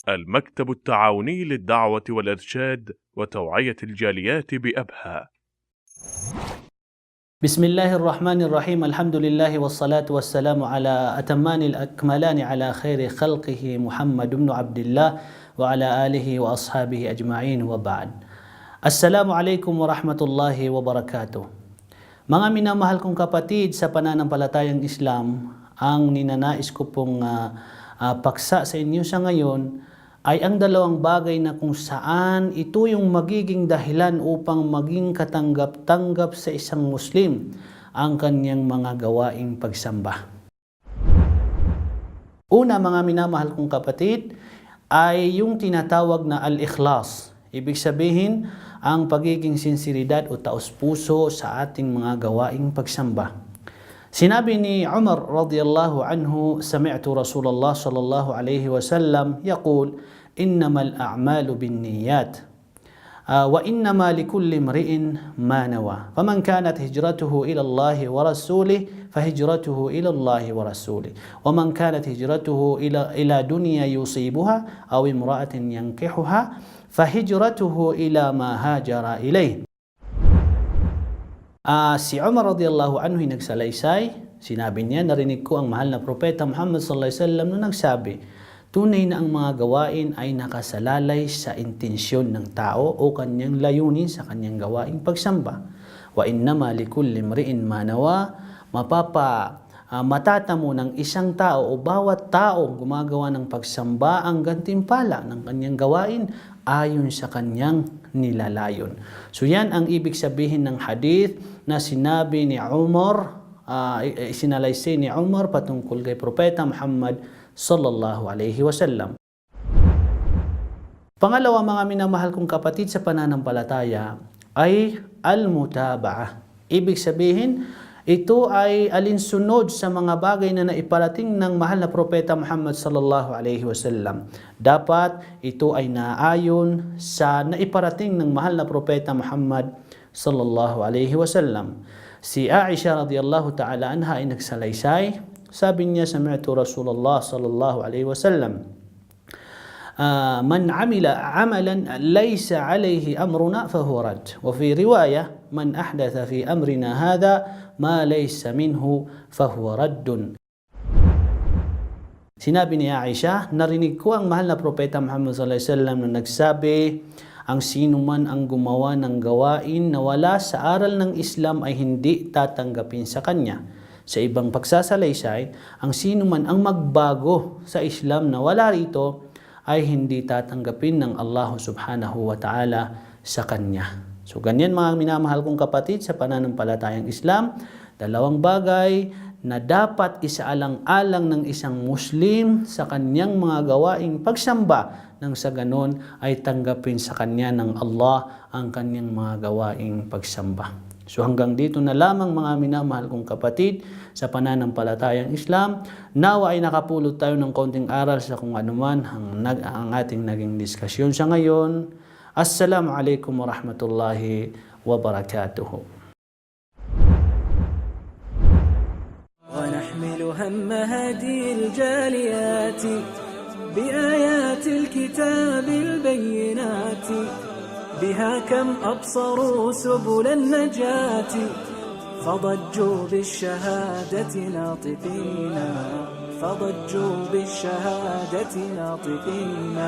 المكتب التعاوني للدعوة والإرشاد وتوعية الجاليات بأبها. بسم الله الرحمن الرحيم. الحمد لله والصلاة والسلام على أتمان الأكملان على خير خلقه محمد بن عبد الله وعلى آله وأصحابه أجمعين وبعد. Assalamu alaikum warahmatullahi wabarakatuh. Mga minamahal kong kapatid sa pananampalatayang Islam, ang ninanais ko pong paksa sa inyo sa ngayon ay ang dalawang bagay na kung saan ito yung magiging dahilan upang maging katanggap-tanggap sa isang Muslim ang kanyang mga gawaing pagsamba. Una, mga minamahal kong kapatid, ay yung tinatawag na al-ikhlas. Ibig sabihin, ang pagiging sinseridad o taos-puso sa ating mga gawaing pagsamba. Sinabi ni Umar radiyallahu anhu, sami'tu Rasulullah sallallahu alayhi wa sallam yaqul, innamal a'malu binniyat wa innama likulli imri'in ma nawa. Faman kanat hijratuhu ila Allah wa rasulih fahijratuhu ila Allah wa rasulih. Wa man kanat hijratuhu ila dunya yusibuha aw imra'atin yankihuha fahijratuhu ila ma hajara ilayh. Si Umar radiyallahu anhu nagsalaysay, sinabi niya, narinig ko ang mahal na propeta Muhammad sallallahu alaihi wasallam na nagsabi, tunay na ang mga gawain ay nakasalalay sa intensyon ng tao o kanyang layunin sa kanyang gawaing pagsamba. Wa innama likulli imri'in ma nawa, matatamo ng isang tao o bawat tao gumagawa ng pagsamba ang gantimpala ng kanyang gawain ayon sa kanyang nilalayon. So yan ang ibig sabihin ng hadith na sinabi ni Umar, sinalaysay ni Umar patungkol kay Propeta Muhammad sallallahu alayhi wasallam. Pangalawa, mga minamahal kong kapatid sa pananampalataya, ay al-mutaba'ah. Ibig sabihin, ito ay alinsunod sa mga bagay na naiparating ng mahal na propeta Muhammad sallallahu alaihi wasallam. Dapat ito ay naayon sa naiparating ng mahal na propeta Muhammad sallallahu alaihi wasallam. Si Aisha radiyallahu ta'ala anha ay nagsalaysay. Sabi niya, sami'tu Rasulullah sallallahu alaihi wasallam, man amila amalan laysa alayhi amruna fahuwa rad. Wa fi riwayah, man ahdatha fi amrina hadha ma laysa minhu fahuwa raddun. Sinabi ni Aisha, narinig ko ang mahal na propeta Muhammad sallallahu alaihi wasallam na nagsabi, ang sino man ang gumawa ng gawain na wala sa aral ng Islam ay hindi tatanggapin sa kanya. Sa ibang pagsasalaysay, ang sino man ang magbago sa Islam na wala rito ay hindi tatanggapin ng Allah subhanahu wa ta'ala sa kanya. So ganyan mga minamahal kong kapatid sa pananampalatayang Islam, dalawang bagay na dapat isaalang-alang ng isang Muslim sa kanyang mga gawaing pagsamba nang sa ganon ay tanggapin sa kanya ng Allah ang kanyang mga gawaing pagsamba. So hanggang dito na lamang mga minamahal kong kapatid sa pananampalatayang Islam. Nawa ay nakapulot tayo ng konting aral sa kung anuman ang ating naging diskusyon sa ngayon. Assalamu alaikum warahmatullahi wabarakatuh. ونحمل هم هذه الجاليات بآيات الكتاب البينات بها كم أبصروا سبل النجاة فضجوا بالشهادة ناطقين